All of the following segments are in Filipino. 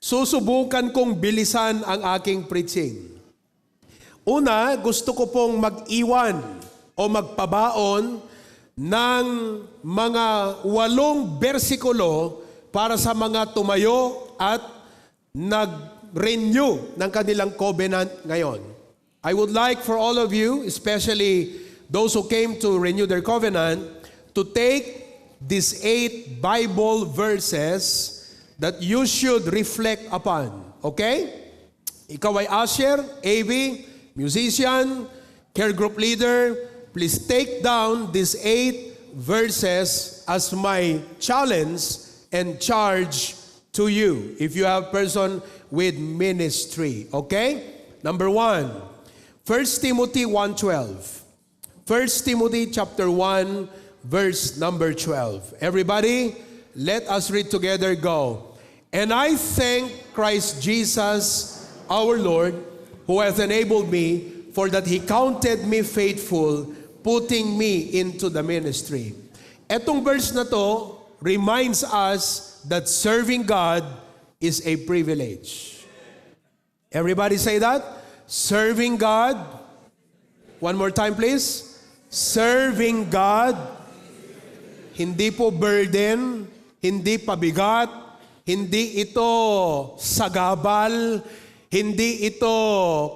susubukan kong bilisan ang aking preaching. Una, gusto ko pong mag-iwan o magpabaon ng mga 8 bersikulo para sa mga tumayo at nag-renew ng kanilang covenant ngayon. I would like for all of you, especially those who came to renew their covenant, to take these 8 Bible verses that you should reflect upon. Okay? Ikaw ay usher, AV, musician, care group leader, please take down these 8 verses as my challenge and charge to you if you have person with ministry. Okay? Number 1, 1 Timothy 1:12. 1 Timothy chapter 1, verse number 12. Everybody, let us read together. Go. And I thank Christ Jesus our Lord, who hath enabled me, for that He counted me faithful, putting me into the ministry. Etong verse na to reminds us that serving God is a privilege. Everybody say that? Serving God. One more time, please. Serving God. Hindi po burden, hindi pabigat, hindi ito sagabal, hindi ito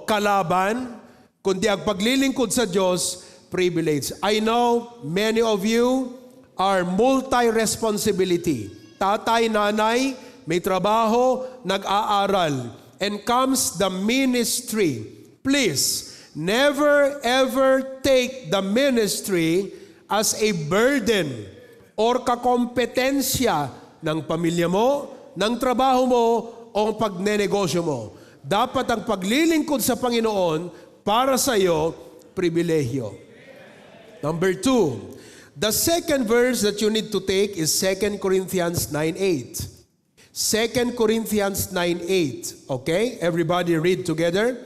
kalaban, kundi ang paglilingkod sa Diyos, privilege. I know many of you are multi-responsibility. Tatay, nanay, may trabaho, nag-aaral. And comes the ministry. Please, never ever take the ministry as a burden or kakompetensya ng pamilya mo, ng trabaho mo, o pagnenegosyo mo. Dapat ang paglilingkod sa Panginoon para sa iyo, pribilehyo. Number 2, the second verse that you need to take is 2 Corinthians 9:8. 2 Corinthians 9:8. Okay? Everybody read together.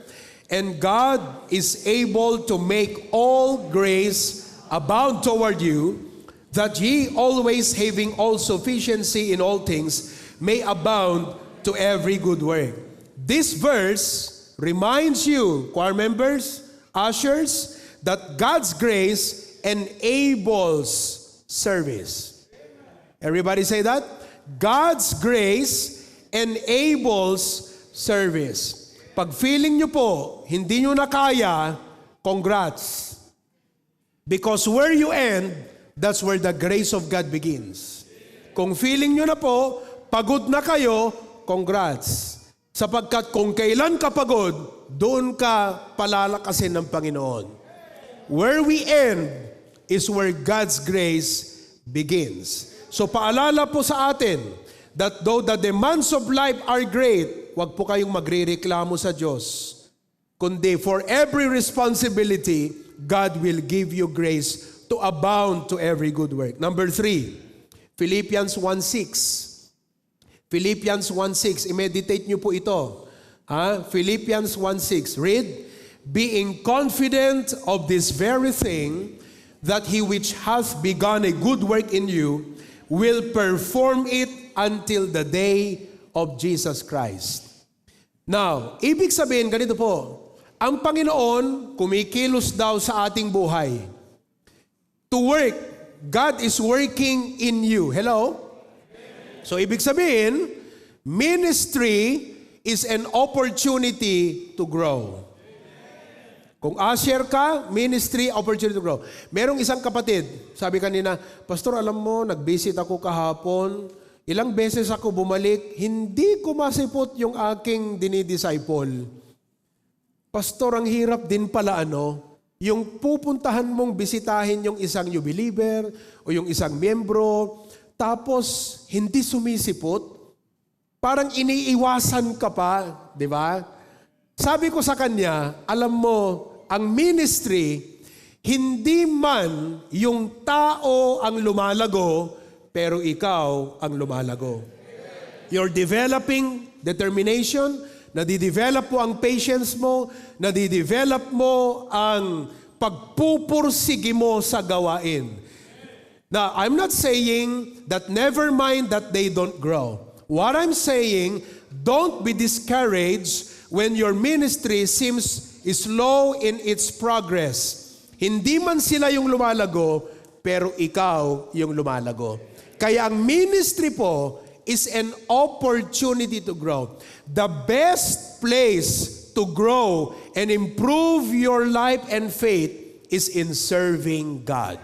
And God is able to make all grace abound toward you, that ye always having all sufficiency in all things may abound to every good work. This verse reminds you, choir members, ushers, that God's grace enables service. Everybody say that? God's grace enables service. Pag feeling nyo po, hindi nyo na kaya, congrats. Because where you end, that's where the grace of God begins. Kung feeling nyo na po, pagod na kayo, congrats. Sapagkat kung kailan ka pagod, doon ka palalakasin ng Panginoon. Where we end is where God's grace begins. So paalala po sa atin that though the demands of life are great, wag po kayong magrereklamo sa Diyos. Kundi for every responsibility, God will give you grace to abound to every good work. Number 3, Philippians 1:6. Philippians 1:6. I-meditate nyo po ito. Philippians 1:6. Read. Being confident of this very thing, that he which hath begun a good work in you will perform it until the day of Jesus Christ. Now, ibig sabihin, ganito po, ang Panginoon kumikilos daw sa ating buhay. To work, God is working in you. Hello? So, ibig sabihin, ministry is an opportunity to grow. Kung usher ka, ministry, opportunity to grow. Merong isang kapatid, sabi kanina, Pastor, alam mo, nag-visit ako kahapon, ilang beses ako bumalik, hindi ko masipot yung aking dinidisciple. Pastor, ang hirap din pala yung pupuntahan mong bisitahin yung isang new believer o yung isang miyembro, tapos hindi sumisipot, parang iniiwasan ka pa, di ba? Sabi ko sa kanya, alam mo, ang ministry, hindi man yung tao ang lumalago, pero ikaw ang lumalago. You're developing determination, nadidevelop mo ang patience mo, nadidevelop mo ang pagpupursige mo sa gawain. Now, I'm not saying that never mind that they don't grow. What I'm saying, don't be discouraged when your ministry seems slow in its progress. Hindi man sila yung lumalago, pero ikaw yung lumalago. Kaya ang ministry po is an opportunity to grow. The best place to grow and improve your life and faith is in serving God.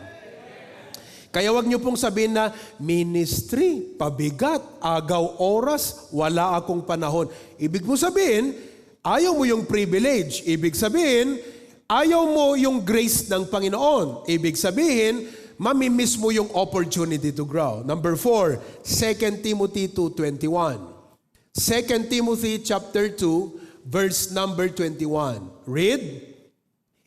Kaya wag niyo pong sabihin na, ministry, pabigat, agaw oras, wala akong panahon. Ibig mo sabihin, ayaw mo yung privilege. Ibig sabihin, ayaw mo yung grace ng Panginoon. Ibig sabihin, mamimiss mo yung opportunity to grow. Number 4, 2 Timothy 2:21. 2 Timothy chapter 2, verse number 21. Read,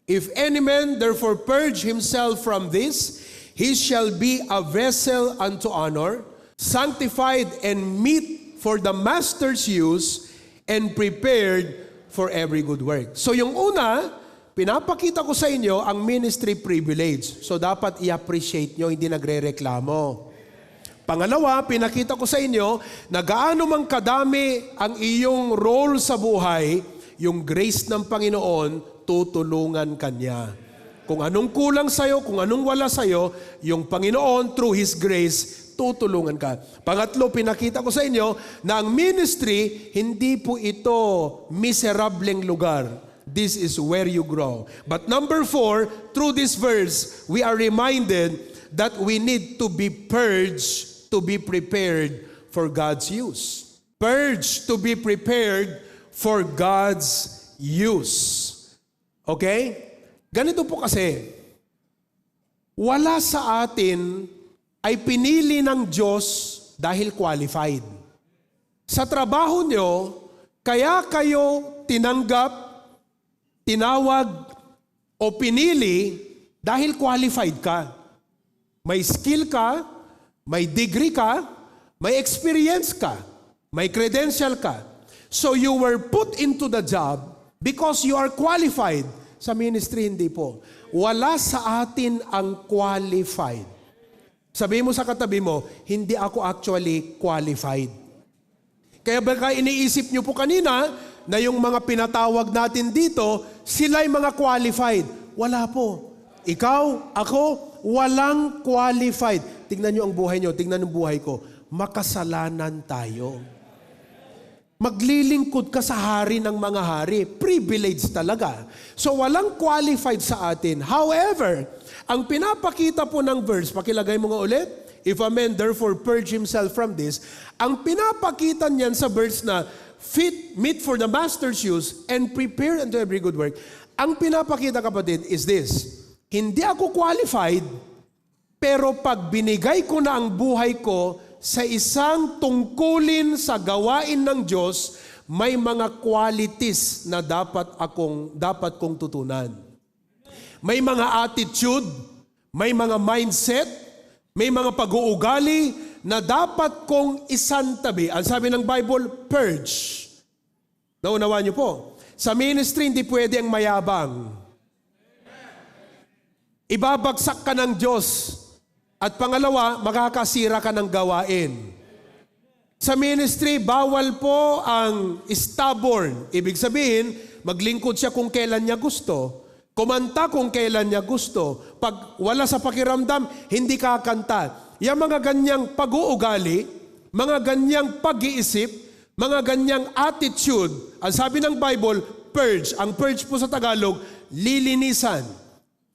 "If any man therefore purge himself from this, he shall be a vessel unto honor, sanctified and meet for the master's use, and prepared for every good work." So yung una, pinapakita ko sa inyo ang ministry privilege. So dapat i-appreciate nyo, hindi nagre-reklamo. Pangalawa, pinakita ko sa inyo na gaano mang kadami ang iyong role sa buhay, yung grace ng Panginoon, tutulungan Kanya. Kung anong kulang sa'yo, kung anong wala sa'yo, yung Panginoon, through His grace, tutulungan ka. Pangatlo, pinakita ko sa inyo na ang ministry, hindi po ito miserableng lugar. This is where you grow. But number 4, through this verse, we are reminded that we need to be purged to be prepared for God's use. Purged to be prepared for God's use. Okay? Ganito po kasi, wala sa atin ay pinili ng Diyos dahil qualified. Sa trabaho nyo, kaya kayo tinanggap, tinawag, o pinili dahil qualified ka. May skill ka, may degree ka, may experience ka, may credential ka. So you were put into the job because you are qualified. Sa ministry, hindi po. Wala sa atin ang qualified. Sabihin mo sa katabi mo, hindi ako actually qualified. Kaya baka iniisip nyo po kanina na yung mga pinatawag natin dito, sila'y mga qualified. Wala po. Ikaw, ako, walang qualified. Tingnan nyo ang buhay nyo, tingnan ang buhay ko. Makasalanan tayo. Maglilingkod ka sa hari ng mga hari. Privilege talaga. So walang qualified sa atin. However, ang pinapakita po ng verse, pakilagay mo nga ulit, "If a man therefore purge himself from this," ang pinapakita niyan sa verse na meet for the master's use and prepare unto every good work. Ang pinapakita, kapatid, is this: hindi ako qualified, pero pag binigay ko na ang buhay ko sa isang tungkulin sa gawain ng Diyos, may mga qualities na dapat kong tutunan. May mga attitude, may mga mindset, may mga pag-uugali na dapat kong isantabi. Ang sabi ng Bible, purge. Naunawaan niyo po. Sa ministry, hindi pwede ang mayabang. Ibabagsak ka ng Diyos. At pangalawa, makakasira ka ng gawain. Sa ministry, bawal po ang stubborn. Ibig sabihin, maglingkod siya kung kailan niya gusto. Kumanta kung kailan niya gusto. Pag wala sa pakiramdam, hindi kakanta. Yung mga ganyang pag-uugali, mga ganyang pag-iisip, mga ganyang attitude, ang sabi ng Bible, purge. Ang purge po sa Tagalog, lilinisan,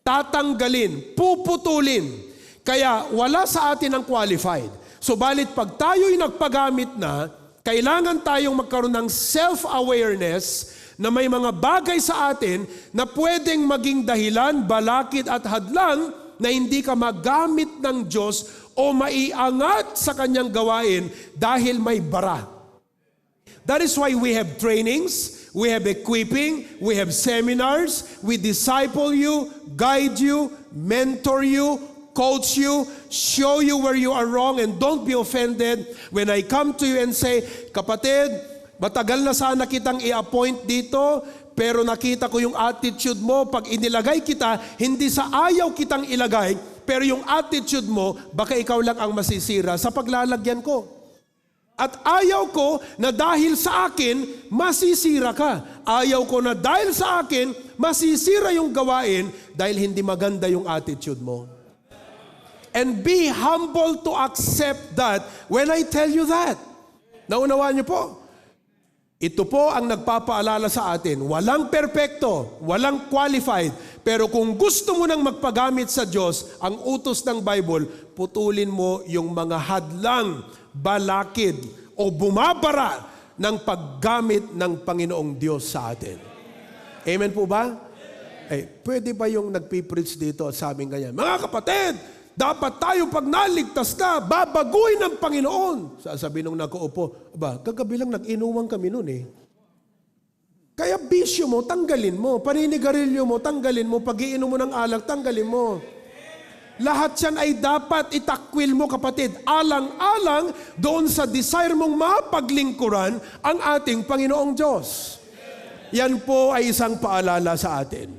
tatanggalin, puputulin. Kaya wala sa atin ang qualified. Subalit pag tayo'y nagpagamit na, kailangan tayong magkaroon ng self-awareness na may mga bagay sa atin na pwedeng maging dahilan, balakid at hadlang na hindi ka magamit ng Diyos o maiangat sa kanyang gawain dahil may bara. That is why we have trainings, we have equipping, we have seminars, we disciple you, guide you, mentor you, coach you, show you where you are wrong, and don't be offended when I come to you and say, "Kapatid, matagal na sana kitang i-appoint dito, pero nakita ko yung attitude mo, pag inilagay kita, hindi sa ayaw kitang ilagay, pero yung attitude mo, baka ikaw lang ang masisira sa paglalagyan ko." At ayaw ko na dahil sa akin, masisira ka. Ayaw ko na dahil sa akin, masisira yung gawain dahil hindi maganda yung attitude mo. And be humble to accept that when I tell you that. Naunawaan niyo po? Ito po ang nagpapaalala sa atin. Walang perpekto, walang qualified. Pero kung gusto mo nang magpagamit sa Diyos, ang utos ng Bible, putulin mo yung mga hadlang, balakid o bumabara ng paggamit ng Panginoong Diyos sa atin. Amen po ba? Pwede ba yung nagpipreach dito at sabing ganyan, mga kapatid, dapat tayo pag naligtas na, babaguhin ng Panginoon. Sasabi nung nakaupo, kagabi lang nag-inuman kami nun eh. Kaya bisyo mo, tanggalin mo. Paninigarilyo mo, tanggalin mo. Pag-iinom mo ng alak, tanggalin mo. Lahat yan ay dapat itakwil mo, kapatid. Alang-alang doon sa desire mong mapaglingkuran ang ating Panginoong Diyos. Yan po ay isang paalala sa atin.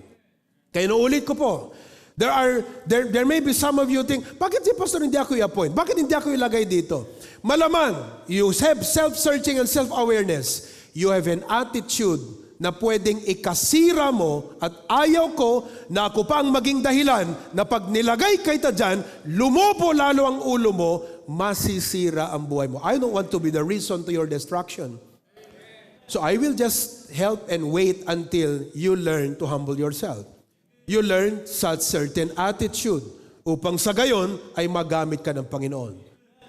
Kaya naulit ko po, there may be some of you think, bakit si Pastor hindi ako i-appoint? Bakit hindi ako ilagay dito? Malamang, you have self-searching and self-awareness. You have an attitude na pwedeng ikasira mo at ayaw ko na ako pa ang maging dahilan na pag nilagay kay ta dyan, lumobo lalo ang ulo mo, masisira ang buhay mo. I don't want to be the reason to your destruction. So I will just help and wait until you learn to humble yourself. You learn such certain attitude upang sa gayon ay magamit ka ng Panginoon.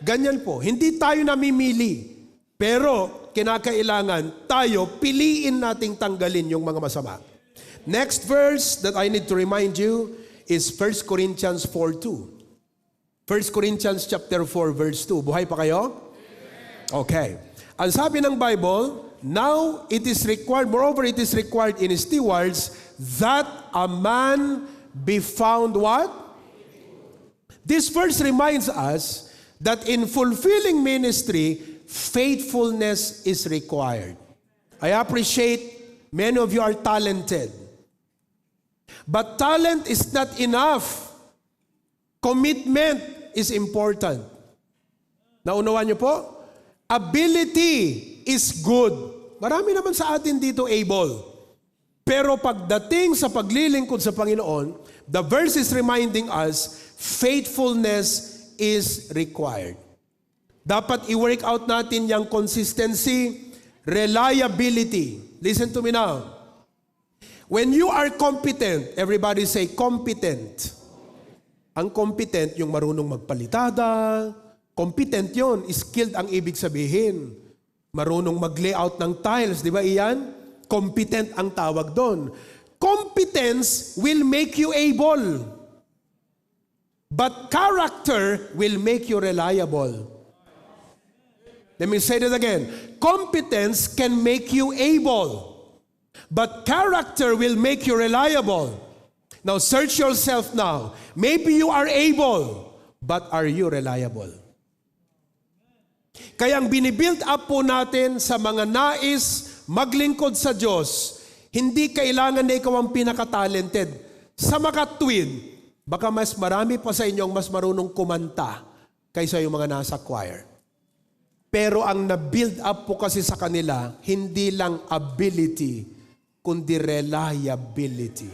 Ganyan po, hindi tayo namimili. Pero kinakailangan tayo piliin nating tanggalin yung mga masama. Next verse that I need to remind you is 1 Corinthians 4:2. 1 Corinthians chapter 4 verse 2. Buhay pa kayo? Okay. Ang sabi ng Bible, now it is required, moreover it is required in stewards that a man be found what? This verse reminds us that in fulfilling ministry, faithfulness is required. I appreciate many of you are talented. But talent is not enough. Commitment is important. Naunawaan niyo po? Ability is good. Marami naman sa atin dito able. Pero pagdating sa paglilingkod sa Panginoon, the verse is reminding us, faithfulness is required. Dapat i-work out natin yung consistency, reliability. Listen to me now. When you are competent, everybody say competent. Ang competent, yung marunong magpalitada. Competent yon, skilled ang ibig sabihin. Marunong mag-layout ng tiles, di ba iyan? Competent ang tawag doon. Competence will make you able. But character will make you reliable. Let me say that again. Competence can make you able, but character will make you reliable. Now search yourself now. Maybe you are able, but are you reliable? Kaya ang binibuild up po natin sa mga nais maglingkod sa Diyos, hindi kailangan na ikaw ang pinaka-talented. Sa makatwid, baka mas marami pa sa inyo ang mas marunong kumanta kaysa yung mga nasa choir. Pero ang na-build up po kasi sa kanila, hindi lang ability, kundi reliability.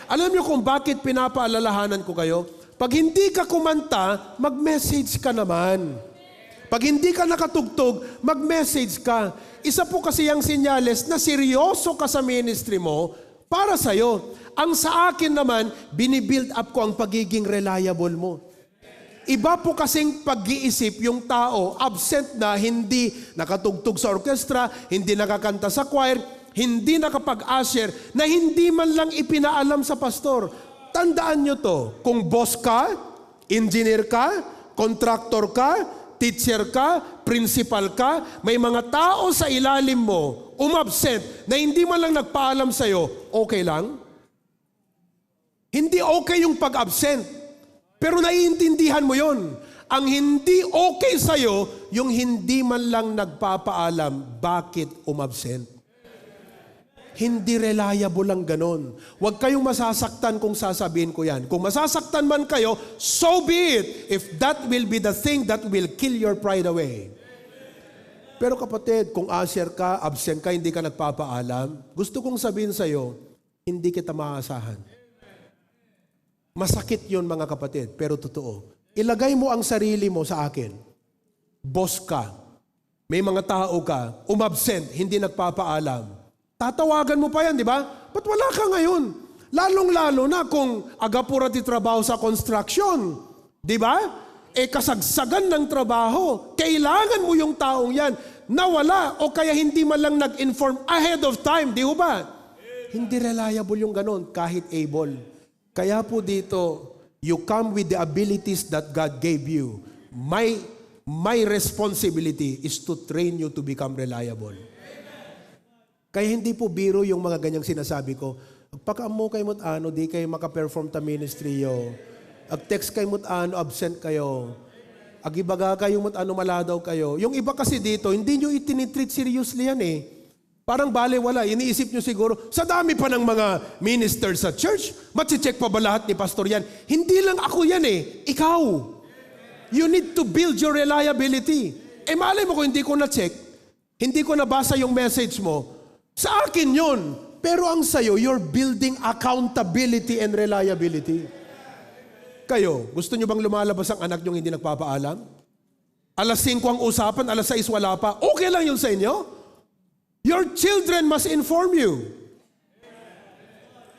Alam niyo kung bakit pinapaalalahanan ko kayo? Pag hindi ka kumanta, mag-message ka naman. Pag hindi ka nakatugtog, mag-message ka. Isa po kasi yung sinyales na seryoso ka sa ministry mo para sa'yo. Ang sa akin naman, binibuild up ko ang pagiging reliable mo. Iba po kasing pag-iisip yung tao, absent na, hindi nakatugtog sa orkestra, hindi nakakanta sa choir, hindi nakapag-usher, na hindi man lang ipinaalam sa pastor. Tandaan nyo to, kung boss ka, engineer ka, contractor ka, teacher ka, principal ka, may mga tao sa ilalim mo, umabsent, na hindi man lang nagpaalam sa'yo, okay lang? Hindi okay yung pag-absent. Pero naiintindihan mo yon. Ang hindi okay sa'yo, yung hindi man lang nagpapaalam, bakit umabsent? Hindi reliable lang ganon. Huwag kayong masasaktan kung sasabihin ko yan. Kung masasaktan man kayo, so be it. If that will be the thing that will kill your pride away. Pero kapatid, kung asher ka, absent ka, hindi ka nagpapaalam, gusto kong sabihin sa'yo, hindi kita maaasahan. Masakit yun mga kapatid, pero totoo. Ilagay mo ang sarili mo sa akin. Boss ka. May mga tao ka, umabsent, hindi nagpapaalam. Tatawagan mo pa yan, di ba? Ba't wala ka ngayon? Lalong-lalo na kung agapura ti trabaho sa construction. Di ba? Kasagsagan ng trabaho. Kailangan mo yung taong yan. Nawala o kaya hindi man lang nag-inform ahead of time. Di ba? Hindi reliable yung ganon kahit able. Kaya po dito, you come with the abilities that God gave you. My responsibility is to train you to become reliable. Kaya hindi po biro yung mga ganyang sinasabi ko. Pagka-mo kayo mo't ano, di kayo makaperform ta ministry yo. Ag-text kayo mo't ano, absent kayo. Agibaga kayo mo't ano, maladaw kayo. Yung iba kasi dito, hindi nyo itinitreat seriously yan eh. Parang bale-wala. Iniisip nyo siguro, sa dami pa ng mga ministers sa church, matche-check pa ba lahat ni pastor yan? Hindi lang ako yan eh. Ikaw. You need to build your reliability. Malay mo kung hindi ko na-check, hindi ko nabasa yung message mo, sa akin yun. Pero ang sayo, you're building accountability and reliability. Kayo, gusto nyo bang lumalabas ang anak nyo hindi nagpapaalam? Alas 5 ang usapan, alas 6 wala pa. Okay lang yun sa inyo? Your children must inform you.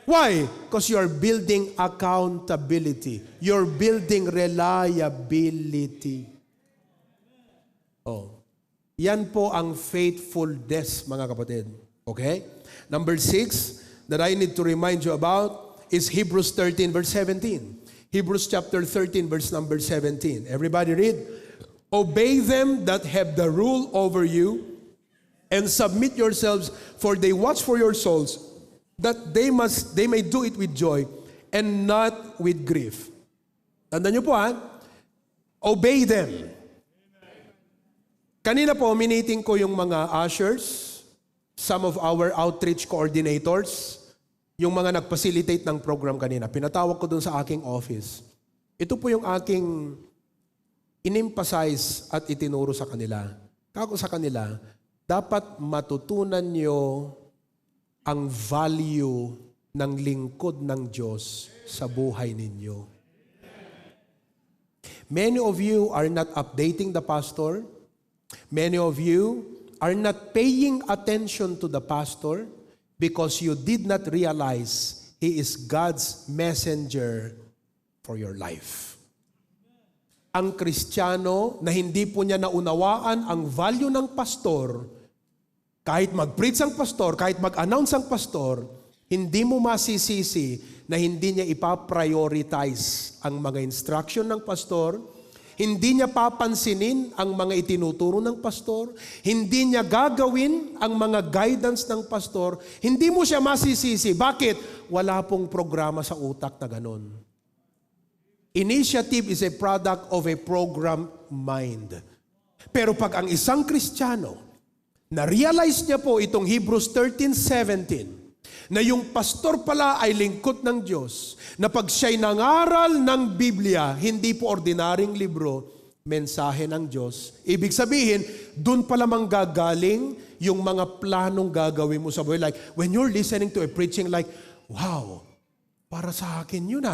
Why? Because you're building accountability. You're building reliability. Yan po ang faithfulness, mga kapatid. Okay? Number 6 that I need to remind you about is Hebrews 13 verse 17. Hebrews chapter 13 verse number 17. Everybody read. Obey them that have the rule over you and submit yourselves, for they watch for your souls, that they may do it with joy and not with grief. Tandaan niyo po obey them. Kanina po, miniting ko yung mga ushers, some of our outreach coordinators, yung mga nag-facilitate ng program kanina. Pinatawag ko dun sa aking office. Ito po yung aking in-emphasize at itinuro sa kanila. Kako sa kanila, dapat matutunan nyo ang value ng lingkod ng Diyos sa buhay ninyo. Many of you are not updating the pastor. Many of you are not paying attention to the pastor because you did not realize he is God's messenger for your life. Ang Kristiyano na hindi po niya naunawaan ang value ng pastor, kahit mag-preach ang pastor, kahit mag-announce ang pastor, hindi mo masisisi na hindi niya ipaprioritize ang mga instruction ng pastor, hindi niya papansinin ang mga itinuturo ng pastor, hindi niya gagawin ang mga guidance ng pastor, hindi mo siya masisisi. Bakit? Wala pong programa sa utak na ganon. Initiative is a product of a program mind. Pero pag ang isang Kristiyano, na-realize niya po itong Hebrews 13:17, na yung pastor pala ay lingkod ng Diyos, na pag siya'y nangaral ng Biblia, hindi po ordinaryong libro, mensahe ng Diyos. Ibig sabihin, dun pala manggagaling yung mga planong gagawin mo sa buhay. Like, when you're listening to a preaching like, wow, para sa akin yun .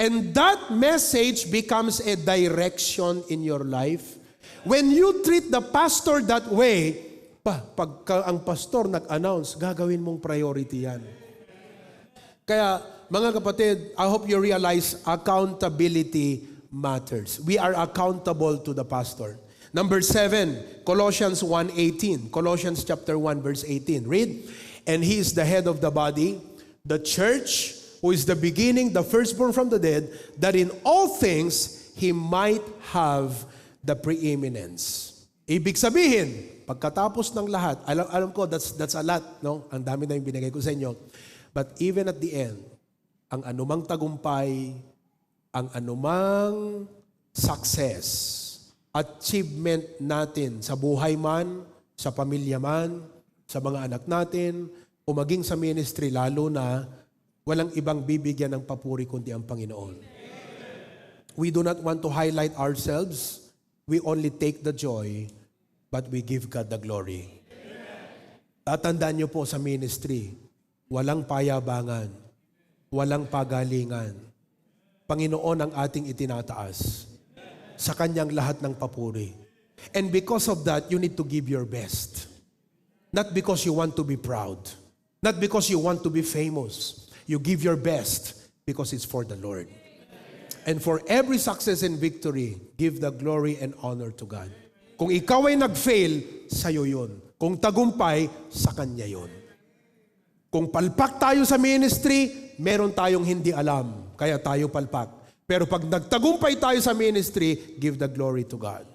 And that message becomes a direction in your life. When you treat the pastor that way, pagka ang pastor nag-announce, gagawin mong priority yan. Kaya, mga kapatid, I hope you realize accountability matters. We are accountable to the pastor. Number 7, Colossians 1:18. Colossians chapter 1 verse 18. Read. And he is the head of the body, the church, who is the beginning, the firstborn from the dead, that in all things he might have the preeminence. Ibig sabihin, pagkatapos ng lahat, alam ko that's a lot, no? Ang dami na yung binigay ko sa inyo. But even at the end, ang anumang tagumpay, ang anumang success, achievement natin sa buhay man, sa pamilya man, sa mga anak natin, o maging sa ministry, lalo na, walang ibang bibigyan ng papuri kundi ang Panginoon. We do not want to highlight ourselves. We only take the joy but we give God the glory. Tatandaan niyo po sa ministry, walang payabangan, walang pagalingan. Panginoon ang ating itinataas. Sa Kanyang lahat ng papuri. And because of that, you need to give your best. Not because you want to be proud. Not because you want to be famous. You give your best because it's for the Lord. And for every success and victory, give the glory and honor to God. Kung ikaw ay nag-fail, sa'yo yun. Kung tagumpay, sa Kanya yun. Kung palpak tayo sa ministry, meron tayong hindi alam, kaya tayo palpak. Pero pag nagtagumpay tayo sa ministry, give the glory to God.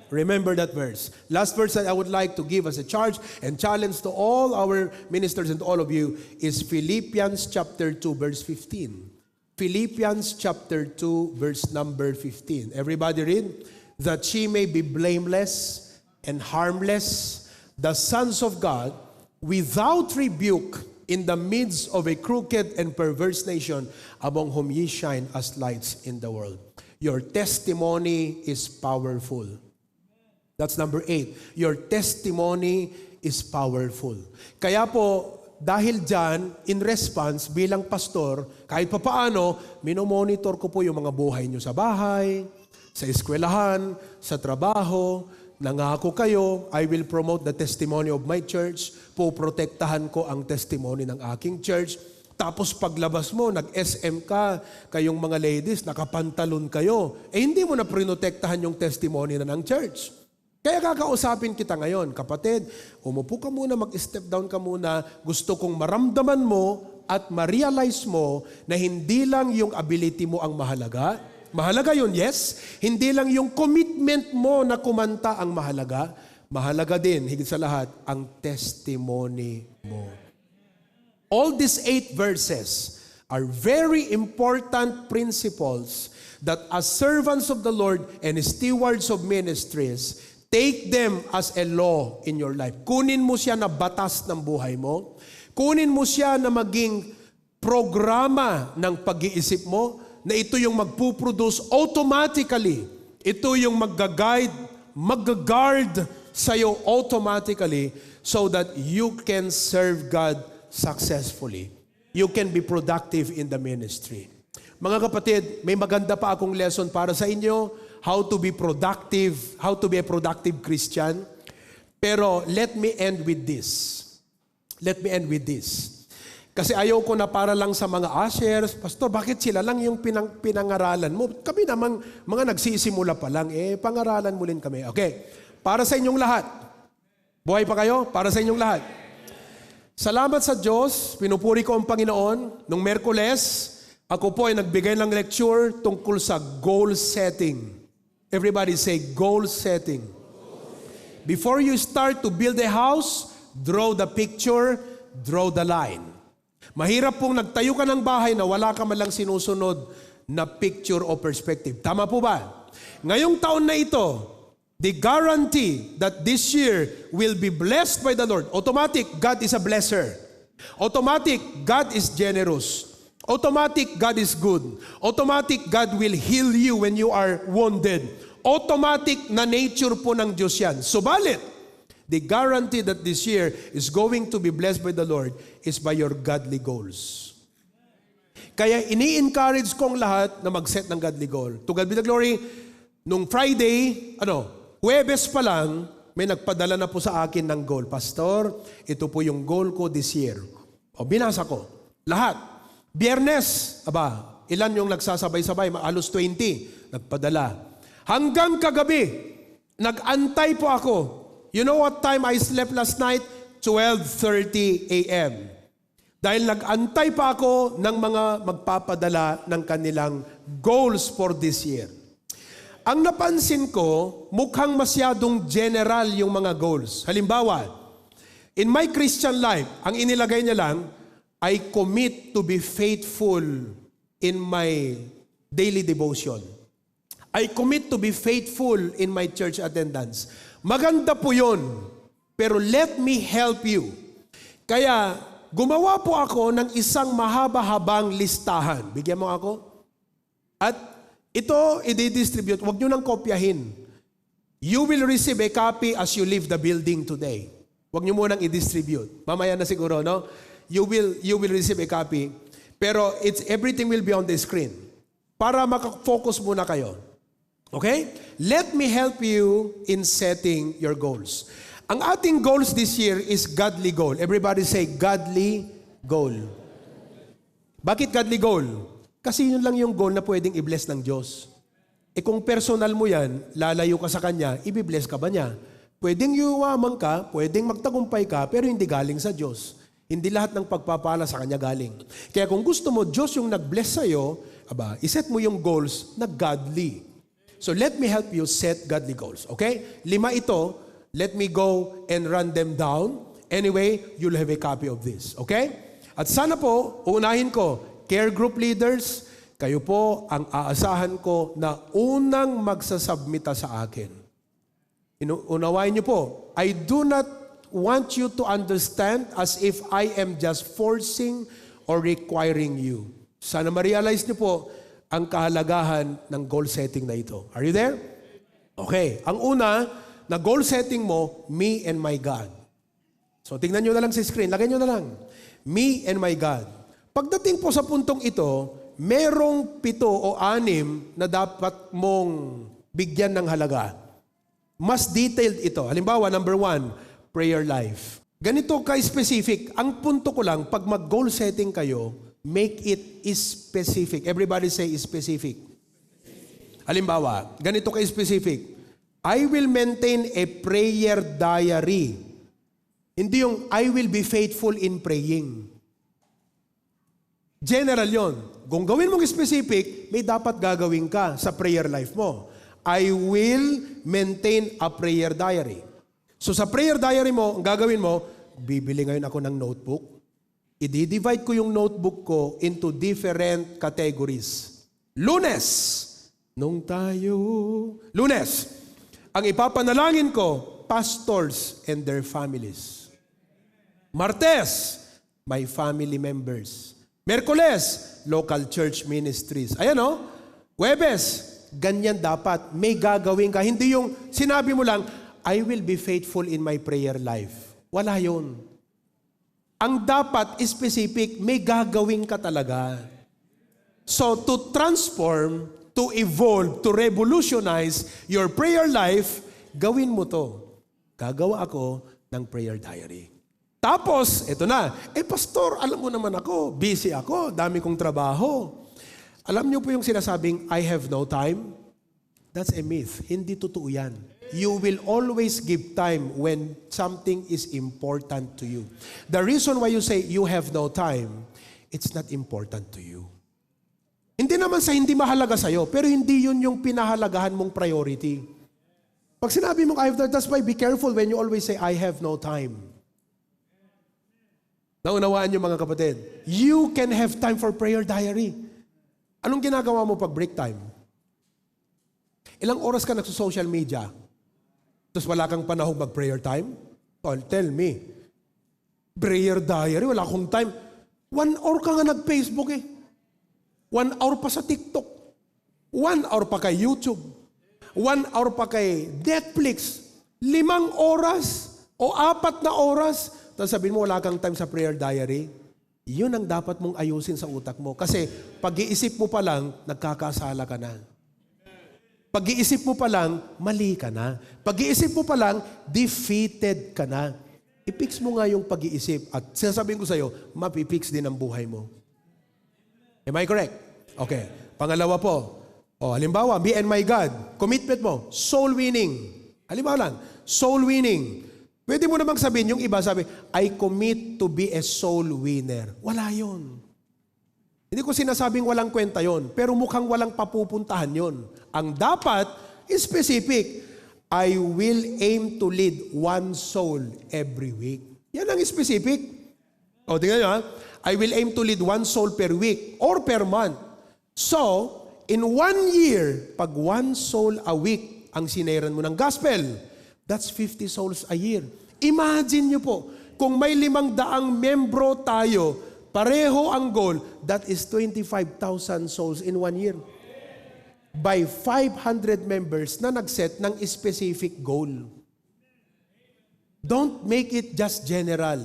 Remember that verse. Last verse that I would like to give as a charge and challenge to all our ministers and all of you is Philippians chapter 2 verse 15. Philippians chapter 2 verse number 15. Everybody read. That she may be blameless and harmless, the sons of God, without rebuke, in the midst of a crooked and perverse nation, among whom ye shine as lights in the world. Your testimony is powerful. That's number 8. Your testimony is powerful. Kaya po, dahil dyan, in response, bilang pastor, kahit papaano, minomonitor ko po yung mga buhay nyo sa bahay, sa eskwelahan, sa trabaho. Nangako kayo, I will promote the testimony of my church. Poprotektahan ko ang testimony ng aking church. Tapos paglabas mo, nag-SM ka, kayong mga ladies, nakapantalon kayo. Hindi mo na prinotektahan yung testimony na ng church. Kaya kakausapin kita ngayon, kapatid, umupo ka muna, mag-step down ka muna. Gusto kong maramdaman mo at ma-realize mo na hindi lang yung ability mo ang mahalaga. Mahalaga yun, yes. Hindi lang yung commitment mo na kumanta ang mahalaga. Mahalaga din, higit sa lahat, ang testimony mo. All these 8 verses are very important principles that as servants of the Lord and stewards of ministries, take them as a law in your life. Kunin mo siya na batas ng buhay mo. Kunin mo siya na maging programa ng pag-iisip mo, na ito yung magpuproduce automatically. Ito yung mag-guide, mag-guard sa'yo automatically so that you can serve God successfully. You can be productive in the ministry. Mga kapatid, may maganda pa akong lesson para sa inyo, how to be productive, how to be a productive Christian. Pero let me end with this. Let me end with this. Kasi ayaw ko na para lang sa mga ushers, Pastor, bakit sila lang yung pinangaralan mo? Kami namang mga nagsisimula pa lang, pangaralan mo rin kami. Okay, para sa inyong lahat. Buhay pa kayo? Para sa inyong lahat. Salamat sa Diyos, pinupuri ko ang Panginoon. Nung Merkules, ako po ay nagbigay ng lecture tungkol sa goal setting. Everybody say, goal setting. Before you start to build a house, draw the picture, draw the line. Mahirap pong nagtayo ka ng bahay na wala ka man lang sinusunod na picture o perspective. Tama po ba? Ngayong taon na ito, the guarantee that this year will be blessed by the Lord. Automatic, God is a blesser. Automatic, God is generous. Automatic, God is good. Automatic, God will heal you when you are wounded. Automatic na nature po ng Diyos yan. Subalit, the guarantee that this year is going to be blessed by the Lord is by your godly goals. Kaya ini-encourage kong lahat na mag-set ng godly goal. To God be the glory, nung Friday, Huwebes pa lang, may nagpadala na po sa akin ng goal. Pastor, ito po yung goal ko this year. O binasa ko. Lahat. Biyernes, ilan yung nagsasabay-sabay? Halos 20. Nagpadala. Hanggang kagabi, nag-antay po ako. You know what time I slept last night? 12:30 a.m. Dahil nag-antay pa ako ng mga magpapadala ng kanilang goals for this year. Ang napansin ko, mukhang masyadong general yung mga goals. Halimbawa, in my Christian life, ang inilagay niya lang, I commit to be faithful in my daily devotion. I commit to be faithful in my church attendance. Maganda po yun, pero let me help you. Kaya, gumawa po ako ng isang mahaba-habang listahan. Bigyan mo ako. At ito, i-distribute. Huwag nyo nang kopyahin. You will receive a copy as you leave the building today. Huwag niyo munang i-distribute. Mamaya na siguro, no? You will receive a copy. Pero everything will be on the screen. Para makafocus muna kayo. Okay? Let me help you in setting your goals. Ang ating goals this year is godly goal. Everybody say, godly goal. Bakit godly goal? Kasi yun lang yung goal na pwedeng i-bless ng Diyos. Kung personal mo yan, lalayo ka sa Kanya, i-bless ka ba niya? Pwedeng yumaman ka, pwedeng magtagumpay ka, pero hindi galing sa Diyos. Hindi lahat ng pagpapala sa Kanya galing. Kaya kung gusto mo, Diyos yung nag-bless sa'yo, iset mo yung goals na godly. So let me help you set godly goals. Okay? 5 ito. Let me go and run them down. Anyway, you'll have a copy of this. Okay? At sana po, uunahin ko, care group leaders, kayo po ang aasahan ko na unang magsasubmita sa akin. Unawain niyo po, I do not want you to understand as if I am just forcing or requiring you. Sana ma-realize niyo po ang kahalagahan ng goal setting na ito. Are you there? Okay. Ang una, na goal setting mo, me and my God. So, tingnan nyo na lang sa screen. Lagay nyo na lang. Me and my God. Pagdating po sa puntong ito, merong 7 o 6 na dapat mong bigyan ng halaga. Mas detailed ito. Halimbawa, number 1, prayer life. Ganito ka-specific. Ang punto ko lang, pag mag-goal setting kayo, make it specific. Everybody say specific. Halimbawa, ganito ka-specific. I will maintain a prayer diary. Hindi yung I will be faithful in praying. General yon. Kung gawin mong specific, may dapat gagawin ka sa prayer life mo. I will maintain a prayer diary. So sa prayer diary mo, ang gagawin mo, bibili ngayon ako ng notebook. I-divide ko yung notebook ko into different categories. Lunes, Lunes, ang ipapanalangin ko, pastors and their families. Martes, my family members. Merkules, local church ministries. Ayan o, Huwebes, ganyan dapat. May gagawin ka. Hindi yung sinabi mo lang, I will be faithful in my prayer life. Wala yun. Ang dapat specific, may gagawin ka talaga. So to transform, to evolve, to revolutionize your prayer life, gawin mo to. Gagawa ako ng prayer diary. Tapos, ito na. Pastor, alam mo naman ako, busy ako, dami kong trabaho. Alam niyo po yung sinasabing, I have no time? That's a myth. Hindi totoo yan. You will always give time when something is important to you. The reason why you say you have no time, it's not important to you. Hindi naman sa hindi mahalaga sa'yo, pero hindi yun yung pinahalagahan mong priority. Pag sinabi mong I have no time, that's why be careful when you always say I have no time. Naunawaan niyo mga kapatid, you can have time for prayer diary. Anong ginagawa mo pag break time? Ilang oras ka nagso-social media? Tapos wala kang panahon mag-prayer time? Tell me. Prayer diary, wala akong time. 1 hour ka nga nag-Facebook eh. 1 hour pa sa TikTok. 1 hour pa kay YouTube. 1 hour pa kay Netflix. 5 oras o 4 na oras. Tapos sabihin mo, wala kang time sa prayer diary. Yun ang dapat mong ayusin sa utak mo. Kasi pag-iisip mo pa lang, nagkakasala ka na. Pag-iisip mo pa lang, mali ka na. Pag-iisip mo pa lang, defeated ka na. I-fix mo nga yung pag-iisip. At sinasabihin ko sa'yo, mapipix din ang buhay mo. Am I correct? Okay. Pangalawa po. Halimbawa, me and my God. Commitment mo, soul winning. Halimbawa lang, soul winning. Pwede mo namang sabihin, yung iba sabi, I commit to be a soul winner. Wala yon. Hindi ko sinasabing walang kwenta yon, pero mukhang walang papupuntahan yon. Ang dapat, specific, I will aim to lead 1 soul every week. Yan ang specific. Tingnan nyo ha. I will aim to lead 1 soul per week or per month. So, in 1 year, pag 1 soul a week ang sineran mo ng gospel, that's 50 souls a year. Imagine nyo po, kung may 500 membro tayo, pareho ang goal, that is 25,000 souls in 1 year. by 500 members na nag-set ng specific goal. Don't make it just general.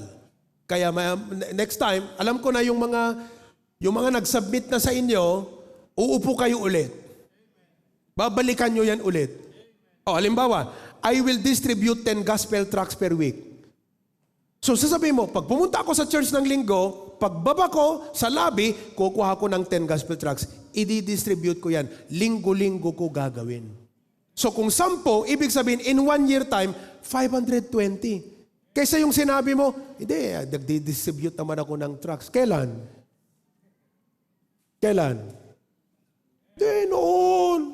Kaya next time, alam ko na yung mga nag-submit na sa inyo, uupo kayo ulit. Babalikan nyo yan ulit. Halimbawa, I will distribute 10 gospel tracts per week. So sasabihin mo, pag pumunta ako sa church ng linggo, pagbaba ko sa lobby, kukuha ko ng 10 gospel tracts. I-distribute ko yan. Linggo-linggo ko gagawin. So kung 10, ibig sabihin, in 1 year time, 520. Kaysa yung sinabi mo, hindi, nagdi-distribute naman ako ng tracts. Kailan?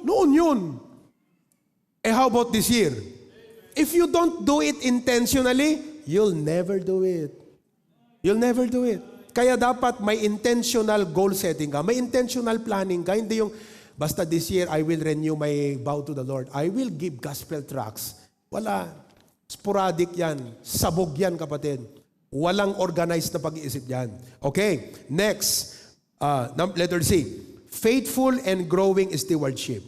Noon yun. How about this year? If you don't do it intentionally, you'll never do it. You'll never do it. Kaya dapat may intentional goal setting ka, may intentional planning ka, hindi yung, basta this year, I will renew my vow to the Lord. I will give gospel tracts. Wala. Sporadic yan. Sabog yan, kapatid. Walang organized na pag-iisip yan. Okay. Next. Letter C. Faithful and growing stewardship.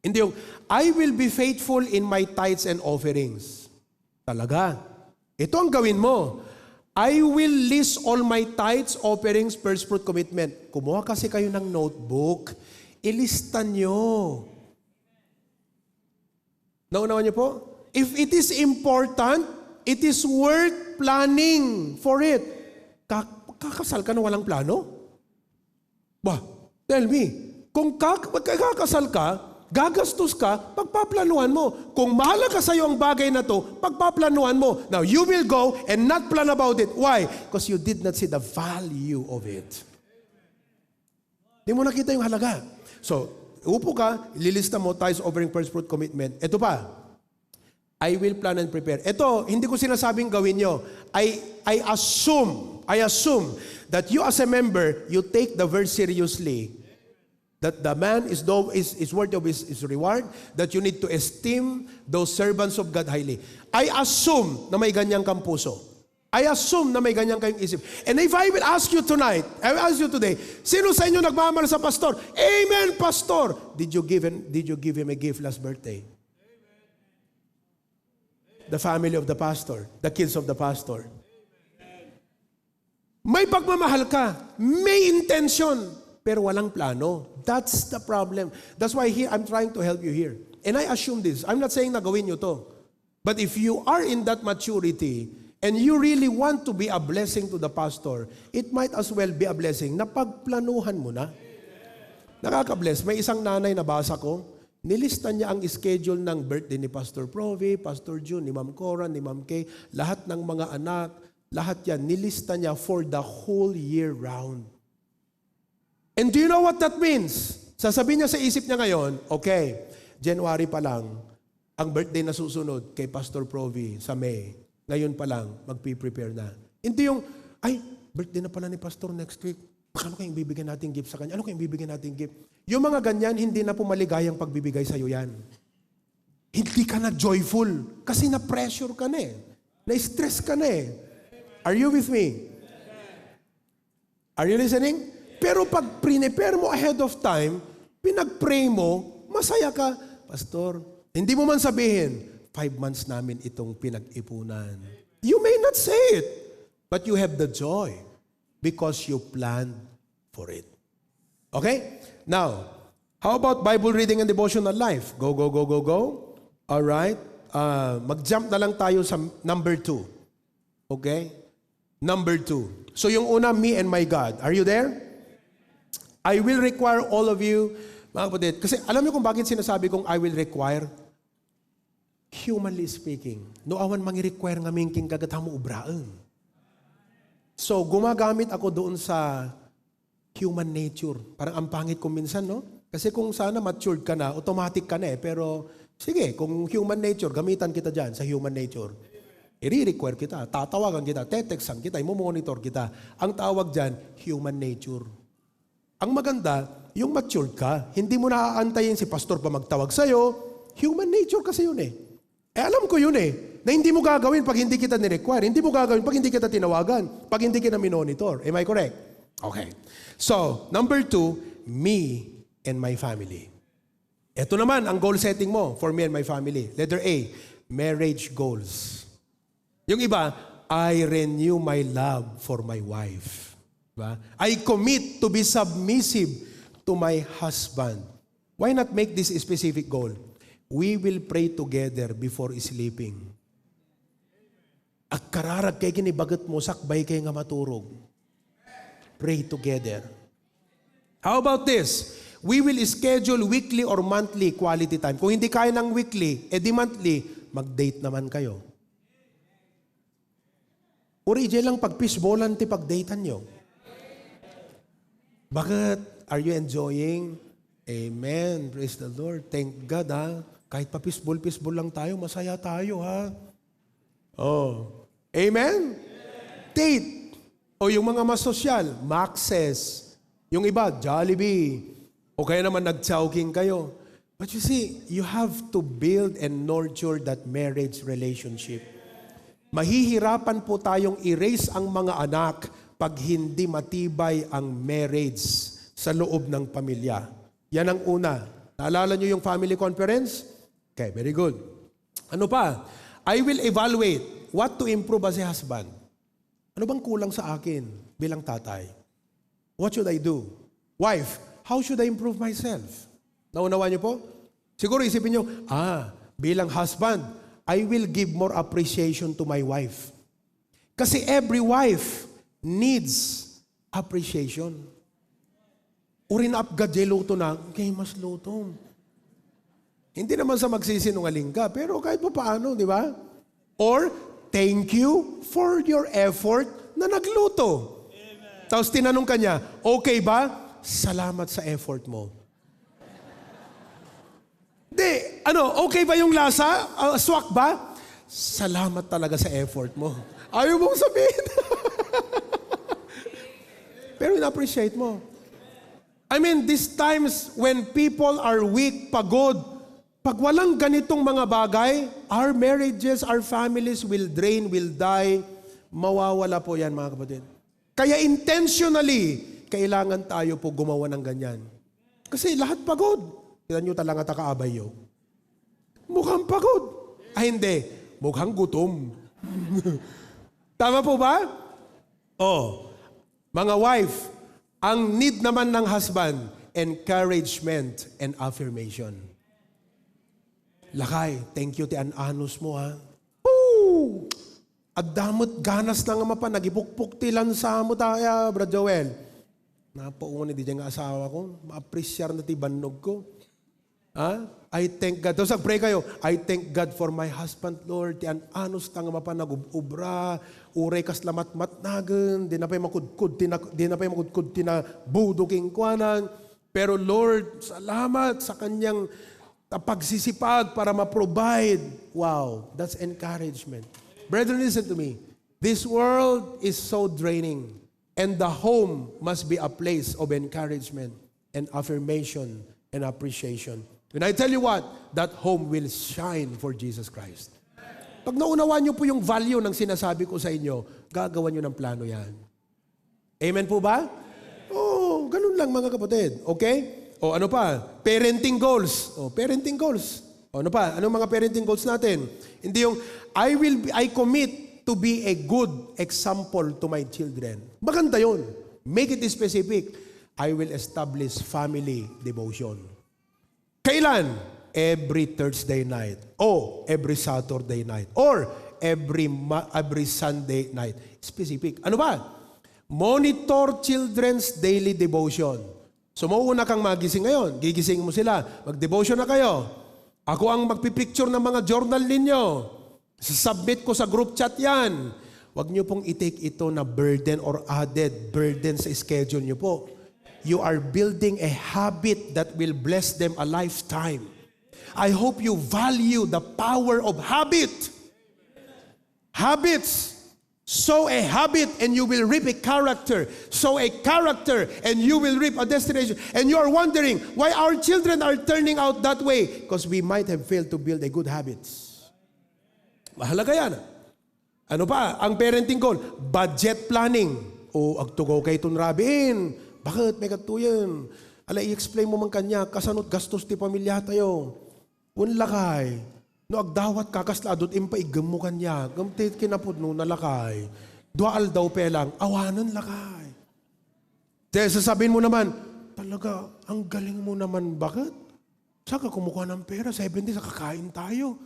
Hindi yung, I will be faithful in my tithes and offerings. Talaga. Ito ang gawin mo. I will list all my tithes, offerings, first fruit commitment. Kumuha kasi kayo ng notebook. Ilista nyo. Naunawan niyo po? If it is important, it is worth planning for it. Kakasal ka na walang plano? Tell me. Kung kakasal ka, gagastos ka, pagpaplanuhan mo. Kung mahalaga sa iyo ang bagay na to, pagpaplanuhan mo. Now, you will go and not plan about it. Why? Because you did not see the value of it. Hindi mo nakita yung halaga. So, upo ka, ililista mo, tithes, offering, first fruit, commitment. Ito pa, I will plan and prepare. Ito, hindi ko sinasabing gawin nyo. I assume that you as a member, you take the verse seriously. That the man is worthy of his reward, that you need to esteem those servants of God highly. I assume na may ganyang kang puso. I assume na may ganyang kayong isip. And if I will ask you tonight, I will ask you today, sino sa inyo nagmamahal sa pastor? Amen, pastor! Did you give him a gift last birthday? The family of the pastor, the kids of the pastor. May pagmamahal ka, may intention, pero walang plano. That's the problem. That's why here, I'm trying to help you here. And I assume this. I'm not saying na gawin nyo to. But if you are in that maturity, and you really want to be a blessing to the pastor, it might as well be a blessing na pagplanuhan mo na. Nakaka-bless. May isang nanay na basa ko, nilista niya ang schedule ng birthday ni Pastor Provi, Pastor June, ni Ma'am Cora, ni Ma'am Kay, lahat ng mga anak, lahat yan, nilista niya for the whole year round. And do you know what that means? Sasabihin niya sa isip niya ngayon, okay, January pa lang, ang birthday na susunod kay Pastor Provi sa May, ngayon pa lang, magpiprepare na. Hindi yung, ay, birthday na pala ni Pastor next week. Ano kayong bibigyan natin gift sa kanya? Ano kayong bibigyan natin gift? Yung mga ganyan, hindi na pumaligayang pagbibigay sa'yo yan. Hindi ka na joyful. Kasi na-pressure ka na eh. Na-stress ka na eh. Are you with me? Are you listening? Pero pag prepare mo ahead of time, pinag-pray mo, masaya ka. Pastor, hindi mo man sabihin, 5 months namin itong pinag-ipunan. You may not say it, but you have the joy because you planned for it. Okay? Now, how about Bible reading and devotional life? Go. All right. Mag-jump na lang tayo sa number 2. Okay? Number 2. So yung una, me and my God. Are you there? I will require all of you, mga kapatid, kasi alam niyo kung bakit sinasabi kong I will require? Humanly speaking, no awan mangi-require nga mingking kagatang mo ubraan. So, gumagamit ako doon sa human nature. Parang ang pangit ko minsan, no? Kasi kung sana matured ka na, automatic ka na eh. Pero, sige, kung human nature, gamitan kita dyan sa human nature. I-require kita, tatawagan kita, tetextan kita, i-monitor kita. Ang tawag dyan, human nature. Ang maganda, yung matured ka, hindi mo naaantayin si pastor pa magtawag sa'yo. Human nature kasi yun eh. Alam ko yun eh, na hindi mo gagawin pag hindi kita ni-require. Hindi mo gagawin pag hindi kita tinawagan. Pag hindi kita minonitor. Am I correct? Okay. So, number 2, me and my family. Ito naman ang goal setting mo for me and my family. Letter A, marriage goals. Yung iba, I renew my love for my wife. Diba? I commit to be submissive to my husband. Why not make this a specific goal? We will pray together before sleeping. Ak kararag kay kinibagat mo, sakbay kay nga maturog. Pray together. How about this? We will schedule weekly or monthly quality time. Kung hindi kaya ng weekly, edi monthly, mag-date naman kayo. Uri, lang pag-fishballan ti pag-datean nyo. Bakit? Are you enjoying? Amen. Praise the Lord. Thank God, ha? Kahit pa fishball lang tayo, masaya tayo, ha? Oh. Amen? Date. O yung mga masosyal, Maxes. Yung iba, Jollibee. O kaya naman nag-chowking kayo. But you see, you have to build and nurture that marriage relationship. Mahihirapan po tayong erase ang mga anak pag hindi matibay ang marriage sa loob ng pamilya. Yan ang una. Naalala nyo yung family conference? Okay, very good. Ano pa? I will evaluate what to improve as a husband. Ano bang kulang sa akin bilang tatay? What should I do? Wife, how should I improve myself? Naunawa niyo po? Siguro isipin niyo, bilang husband, I will give more appreciation to my wife. Kasi every wife needs appreciation. Urin up gadye luto na, kay mas luto. Hindi naman sa magsisinungaling ka, pero kahit pa paano, di ba? Or, thank you for your effort na nagluto. Amen. Tapos tinanong ka niya, okay ba? Salamat sa effort mo. Di, okay ba yung lasa? Swak ba? Salamat talaga sa effort mo. Ayaw mong sabihin. Pero in-appreciate mo. I mean, these times when people are weak, pagod, pag walang ganitong mga bagay, our marriages, our families will drain, will die. Mawawala po yan, mga kapatid. Kaya intentionally, kailangan tayo po gumawa ng ganyan. Kasi lahat pagod. Tignan nyo talaga takaabay yun. Mukhang pagod. Hindi. Mukhang gutom. Tama po ba? Mga wife, ang need naman ng husband, encouragement and affirmation. Lakay, thank you ti an-anos mo, ha? Woo! Adamot ganas na nga mapa, nagipukpuk ti lansa mo tayo, Brad Joel. Napaungan di dyan nga asawa ko, ma-appreciate na ti bannog ko. I thank God. Tapos pray kayo, I thank God for my husband, Lord. Ti an-anos na nga mapa, nagubra, uray kas lamat-mat nagen, di na pa'y makudkud, ti na buduking kwanan. Pero Lord, salamat sa kanyang pagsisipag para ma-provide. Wow, that's encouragement. Brethren, listen to me. This world is so draining, and the home must be a place of encouragement and affirmation and appreciation. And I tell you what, that home will shine for Jesus Christ. Pag naunawaan niyo po yung value ng sinasabi ko sa inyo, gagawan niyo ng plano yan. Amen po ba? Ganun lang mga kapatid. Okay? Ano pa? Parenting goals. Parenting goals. Ano pa? Anong mga parenting goals natin? Hindi yung, I commit to be a good example to my children. Maganda yun. Make it specific. I will establish family devotion. Kailan? Every Thursday night. Every Saturday night. Or every Sunday night. Specific. Ano ba? Monitor children's daily devotion. So mauuna kang magising ngayon. Gigising mo sila. Mag-devotion na kayo. Ako ang magpipicture ng mga journal ninyo. Submit ko sa group chat yan. Huwag niyo pong i-take ito na burden or added burden sa schedule niyo po. You are building a habit that will bless them a lifetime. I hope you value the power of habit. Habits. Sow a habit and you will reap a character. Sow a character and you will reap a destination. And you are wondering why our children are turning out that way. Because we might have failed to build a good habits. Mahalaga yan. Ano pa? Ang parenting goal, budget planning. Agtugaw kay itong rabin. Bakit? May katuyan. Ala, i-explain mo man kanya, kasanot gastos ti pamilya tayo. Unlakay. No, agdawat kakasladot, impaigam mo kanya. Gamtit kinapod no, nalakay. Dual daw pelang, awanan lakay. Kaya sasabihin mo naman, talaga, ang galing mo naman, bakit? Saan ka kumukuha ng pera? 70 sa kakain tayo.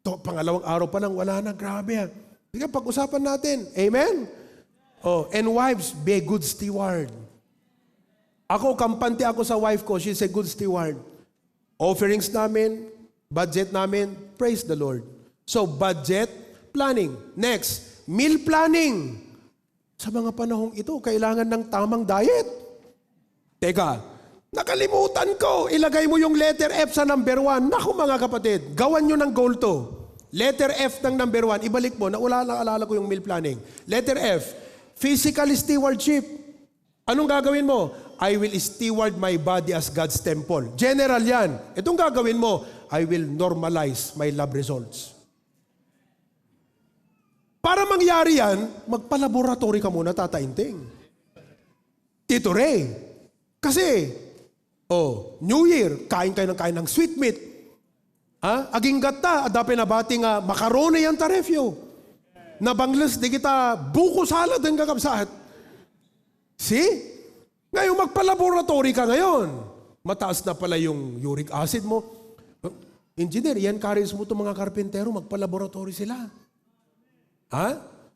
Pangalawang araw pa lang, wala na, grabe. Sige, pag-usapan natin. Amen? Oh, and wives, be a good steward. Ako, kampante ako sa wife ko, she's a good steward. Offerings namin, budget namin, praise the Lord. So, budget, planning. Next, meal planning. Sa mga panahong ito, kailangan ng tamang diet. Teka, nakalimutan ko. Ilagay mo yung letter F sa number 1. Naku mga kapatid, gawan nyo ng goal to. Letter F ng number 1, ibalik mo. Alala ko yung meal planning. Letter F, physical stewardship. Anong gagawin mo? I will steward my body as God's temple. General yan. Itong gagawin mo, I will normalize my lab results. Para mangyari yan, magpa-laboratory ka muna, tatainting. Tito Ray. Kasi, New Year, kain kayo ng sweet meat. Aging gata, adapin na bati nga, makaroni yan tarefyo. Nabangles di kita, buko salad ang kakabsahat. See? Ngayon, magpa-laboratory ka ngayon. Mataas na pala yung uric acid mo. Engineer, yan karis mo itong mga karpintero, magpa-laboratory sila.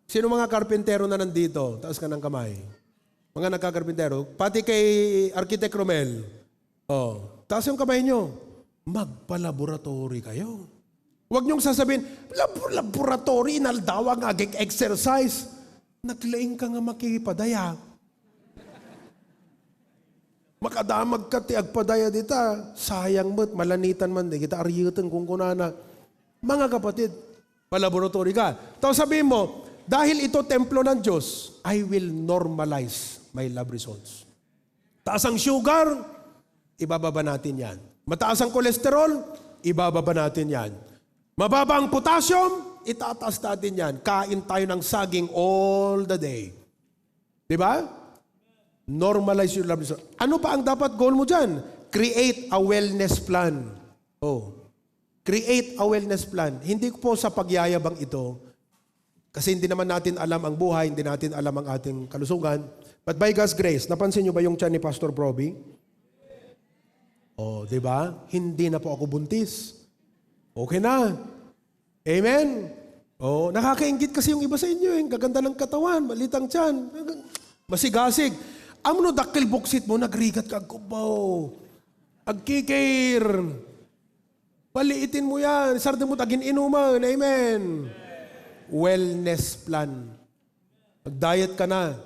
Sino mga karpintero na nandito? Taas ka ng kamay. Mga nagkakarpintero. Pati kay Architect Romel. Taas yung kamay nyo. Magpa-laboratory kayo. Huwag niyong sasabihin, laboratory, inaldawa nga, exercise. Naglaing ka nga makipadaya. Makadamag ka ti agpadaya dita. Sayang mo't, malanitan man di. Kita ariyutan kung kunana. Mga kapatid, pa-laboratory ka. Tapos sabihin mo, dahil ito templo ng Diyos, I will normalize my lab results. Taas ang sugar, ibababa natin yan. Mataas ang kolesterol, ibababa natin yan. Mababa ang potassium, itataas natin yan. Kain tayo ng saging all the day. Diba? Normalize your lab results. Ano pa ang dapat goal mo dyan? Create a wellness plan. Create a wellness plan. Hindi po sa pagyayabang ito, kasi hindi naman natin alam ang buhay, hindi natin alam ang ating kalusugan. But by God's grace, napansin nyo ba yung tiyan ni Pastor Proby? Di ba? Hindi na po ako buntis. Okay na. Amen? Nakakaingit kasi yung iba sa inyo. Gaganda ng katawan, malitang tiyan. Masigasig. Amno dakil buksit mo, nagrigat ka, kubaw. Agkikir. Paliitin mo yan. Sarde mo tagin inuman. Amen. Wellness plan. Mag-diet ka na.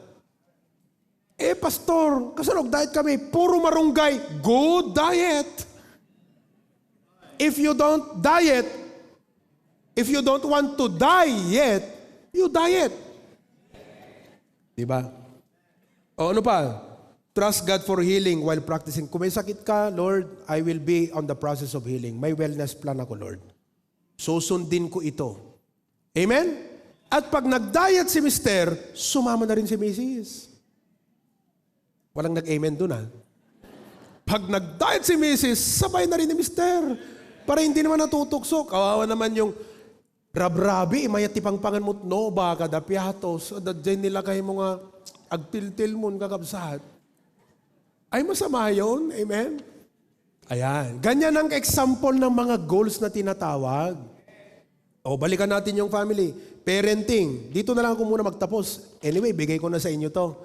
Pastor, kasanog diet kami. Puro marunggay. Good diet. If you don't diet, if you don't want to die yet, you diet. Diba? Ano pa? Trust God for healing while practicing. Kung may sakit ka, Lord, I will be on the process of healing. May wellness plan ako, Lord. Susundin ko ito. Amen? At pag nag-diet si Mister, sumama na rin si Mrs. Walang nag-amen dun, Pag nag-diet si Mrs., sabay na rin ni Mister. Para hindi naman natutuksok. Kawawa naman yung rabrabi, mayat tipangpangan mo't no, baka dapiatos. Dadyan nila kayo mga agtiltil mo kakabsahat. Ay masama yun. Amen? Ayan. Ganyan ang example ng mga goals na tinatawag. Balikan natin yung family. Parenting. Dito na lang ako muna magtapos. Anyway, bigay ko na sa inyo to.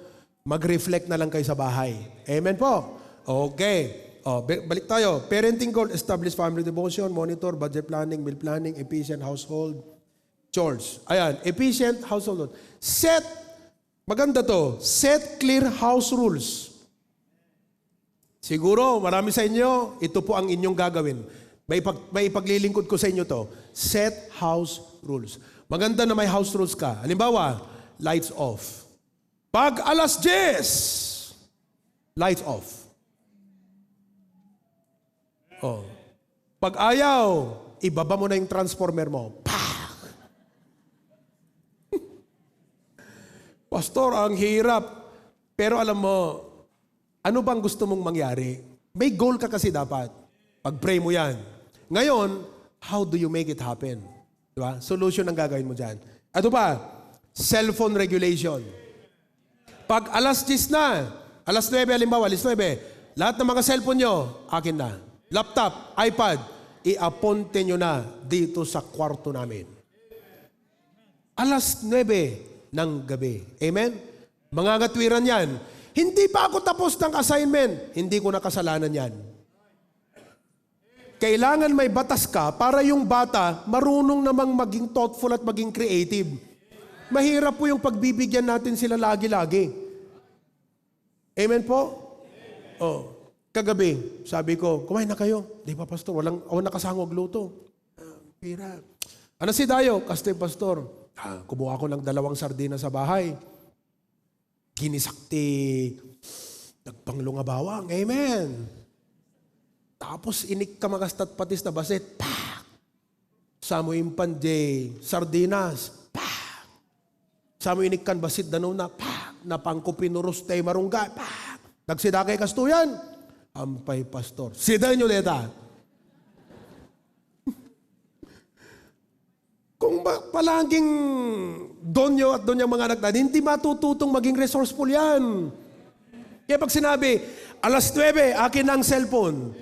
Mag-reflect na lang kayo sa bahay. Amen po? Okay. Balik tayo. Parenting goal, establish family devotion, monitor, budget planning, meal planning, efficient household, chores. Ayan, efficient household. Maganda to, set clear house rules. Siguro, marami sa inyo, ito po ang inyong gagawin. May ipaglilingkod ko sa inyo to. Set house rules. Maganda na may house rules ka. Halimbawa, lights off. Pag alas 10, lights off. Pag ayaw, ibaba mo na yung transformer mo. Pah! Pastor, ang hirap. Pero alam mo, ano bang gusto mong mangyari? May goal ka kasi dapat. Pag-pray mo yan. Ngayon, how do you make it happen? Diba? Solution ang gagawin mo dyan. Ito pa, cellphone regulation. Pag alas 10 na, alas 9, halimbawa, alas 9, lahat ng mga cellphone nyo, akin na. Laptop, iPad, i-aponte nyo na dito sa kwarto namin. Alas 9 ng gabi. Amen? Mga ngatwiran yan. Hindi pa ako tapos ng assignment. Hindi ko nakasalanan yan. Kailangan may batas ka para yung bata marunong namang maging thoughtful at maging creative. Mahirap po yung pagbibigyan natin sila lagi-lagi. Amen po? Oh, kagabi, sabi ko, kumain na kayo. Di ba, pastor? Walang nakasangog luto. Pira. Ano si Dayo? Kaste, pastor. Kumuha ko ng 2 sardinas sa bahay. Ginisakti. Nagpanglunga bawang. Amen. Tapos inik ka magastat patis na baset. Pak! Samo impanje. Sardinas. Samo inikkan basit dano na, napangko pinuros tay marungga, nagsidakay kastuyan, ampay pastor. Sida nyo deta. Kung palaging donyo at donyang mga anak na, hindi matututong maging resourceful yan. Kaya pag sinabi, alas 9, akin ang cellphone,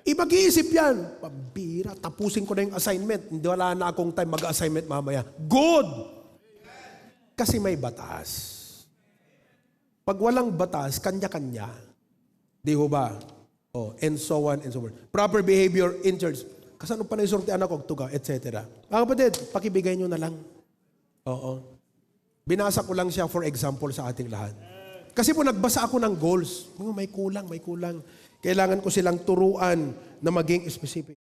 mag-iisip yan. Pabira, tapusin ko na yung assignment. Hindi wala na akong time mag-assignment mamaya. Good! Kasi may batas. Pag walang batas, kanya-kanya. Di ho ba? Oh, and so on and so forth. Proper behavior in church. Kasano pa na isorti anak ko, tuga, etc. Mga kapatid, pakibigay nyo na lang. Oo. Binasa ko lang siya for example sa ating lahat. Kasi po nagbasa ako ng goals. May kulang. Kailangan ko silang turuan na maging specific.